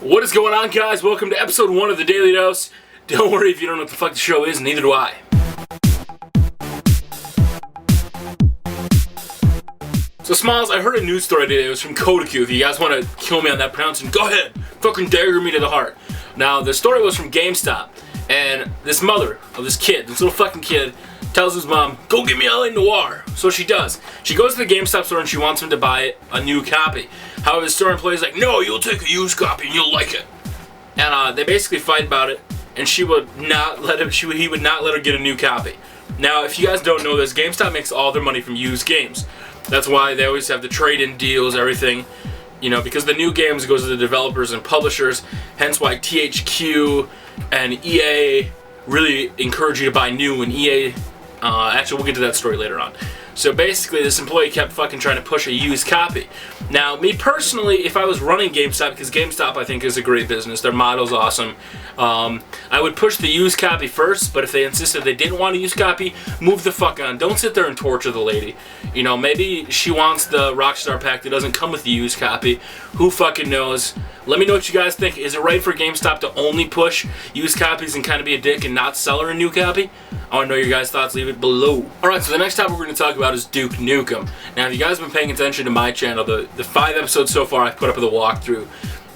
What is going on, guys? Welcome to episode 1 of the Daily Dose. Don't worry if you don't know what the fuck the show is, neither do I. So Smiles, I heard a news story today. It was from Kodaku. If you guys want to kill me on that pronouncing, go ahead. Fucking dagger me to the heart. Now, the story was from GameStop. And this mother of this kid, this little fucking kid, tells his mom, go get me LA Noire. So she does. She goes to the GameStop store and she wants him to buy a new copy. However, the store employee is like, no, you'll take a used copy and you'll like it. And they basically fight about it, and she would not let him. He would not let her get a new copy. Now, if you guys don't know this, GameStop makes all their money from used games. That's why they always have the trade-in deals, everything. You know, because the new games goes to the developers and publishers. Hence why THQ and EA really encourage you to buy new, and EA. Actually, we'll get to that story later on. So basically, this employee kept fucking trying to push a used copy. Now, me personally, if I was running GameStop, because GameStop I think is a great business, their model's awesome, I would push the used copy first, but if they insisted they didn't want a used copy, move the fuck on. Don't sit there and torture the lady. You know, maybe she wants the Rockstar Pack that doesn't come with the used copy. Who fucking knows? Let me know what you guys think. Is it right for GameStop to only push used copies and kind of be a dick and not sell her a new copy? I want to know your guys' thoughts. Leave it below. Alright, so the next topic we're going to talk about is Duke Nukem. Now, if you guys have been paying attention to my channel, the 5 episodes so far I've put up with a walkthrough,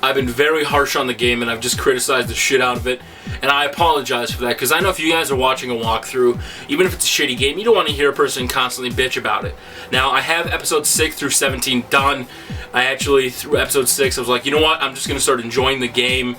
I've been very harsh on the game and I've just criticized the shit out of it. And I apologize for that, because I know if you guys are watching a walkthrough, even if it's a shitty game, you don't want to hear a person constantly bitch about it. Now, I have episodes 6 through 17 done. I actually, through episode 6, I was like, you know what, I'm just going to start enjoying the game,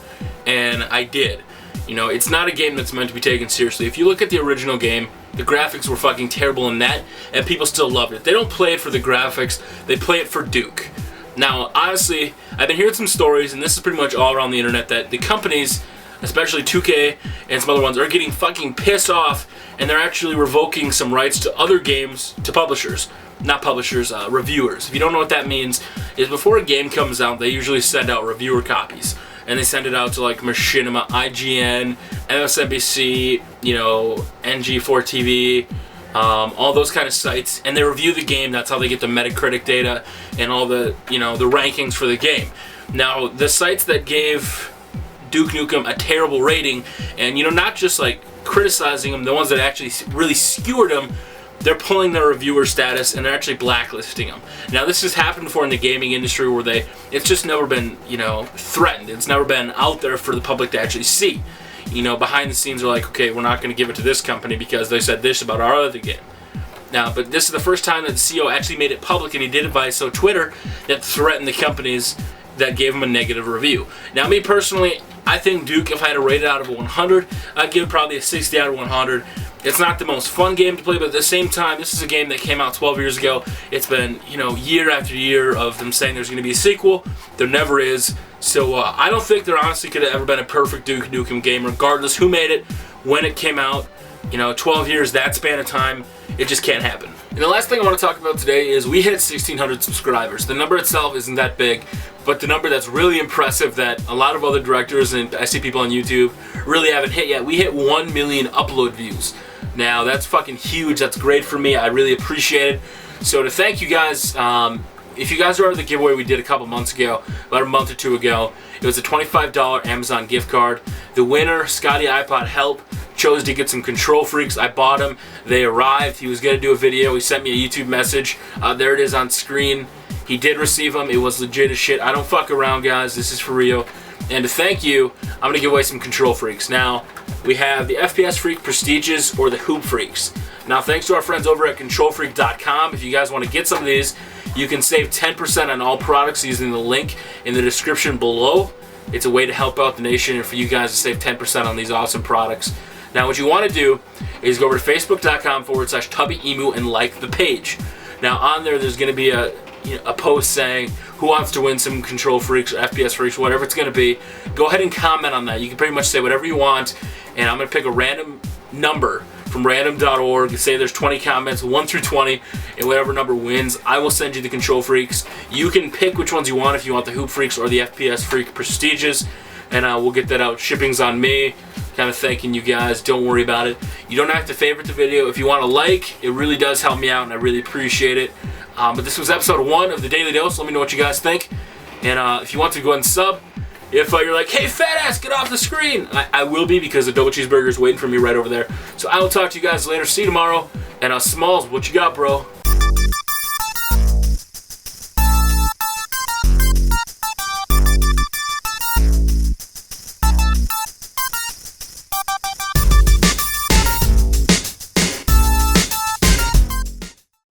and I did. You know, it's not a game that's meant to be taken seriously. If you look at the original game, the graphics were fucking terrible in that, and people still loved it. They don't play it for the graphics, they play it for Duke. Now, honestly, I've been hearing some stories, and this is pretty much all around the internet, that the companies, especially 2K and some other ones, are getting fucking pissed off, and they're actually revoking some rights to other games to publishers. Not publishers, reviewers. If you don't know what that means, is before a game comes out, they usually send out reviewer copies. And they send it out to like Machinima, IGN, MSNBC, you know, NG4TV, all those kind of sites, and they review the game. That's how they get the Metacritic data and all the, you know, the rankings for the game. Now, the sites that gave Duke Nukem a terrible rating, and, you know, not just like criticizing them, the ones that actually really skewered them, they're pulling their reviewer status and they're actually blacklisting them. Now, this has happened before in the gaming industry where it's just never been, you know, threatened. It's never been out there for the public to actually see. You know, behind the scenes are like, okay, we're not going to give it to this company because they said this about our other game. Now, but this is the first time that the CEO actually made it public, and he did it via Twitter, that threatened the companies that gave him a negative review. Now, me personally, I think Duke, if I had to rate it out of 100, I'd give it probably a 60 out of 100. It's not the most fun game to play, but at the same time, this is a game that came out 12 years ago. It's been, you know, year after year of them saying there's going to be a sequel. There never is. So I don't think there honestly could have ever been a perfect Duke Nukem game, regardless who made it, when it came out. You know, 12 years, that span of time, it just can't happen. And the last thing I want to talk about today is we hit 1,600 subscribers. The number itself isn't that big, but the number that's really impressive that a lot of other directors and I see people on YouTube really haven't hit yet. We hit 1 million upload views. Now, that's fucking huge. That's great for me. I really appreciate it. So to thank you guys, if you guys remember the giveaway we did a couple months ago, about a month or two ago, it was a $25 Amazon gift card. The winner, Scotty iPod Help, chose to get some Control Freaks. I bought them. They arrived. He was going to do a video. He sent me a YouTube message. There it is on screen. He did receive them. It was legit as shit. I don't fuck around, guys. This is for real. And to thank you, I'm going to give away some Control Freaks. Now, we have the FPS Freak Prestiges or the Hoop Freaks. Now, thanks to our friends over at ControlFreak.com, if you guys want to get some of these, you can save 10% on all products using the link in the description below. It's a way to help out the nation and for you guys to save 10% on these awesome products. Now, what you want to do is go over to Facebook.com/TubbyEmu and like the page. Now, on there's going to be a post saying who wants to win some Control Freaks or FPS Freaks, whatever it's going to be. Go ahead and comment on that. You can pretty much say whatever you want, and I'm going to pick a random number from random.org. Say there's 20 comments, 1 through 20, and whatever number wins, I will send you the Control Freaks. You can pick which ones you want, if you want the Hoop Freaks or the FPS Freak Prestiges, and we'll get that out. Shipping's on me. Kind of thanking you guys. Don't worry about it. You don't have to favorite the video. If you want to like, it really does help me out, and I really appreciate it. But this was episode 1 of the Daily Dose. Let me know what you guys think. And if you want to go ahead and sub, if you're like, hey, fat ass, get off the screen. I will be, because the double cheeseburger is waiting for me right over there. So I will talk to you guys later. See you tomorrow. And Smalls, what you got, bro?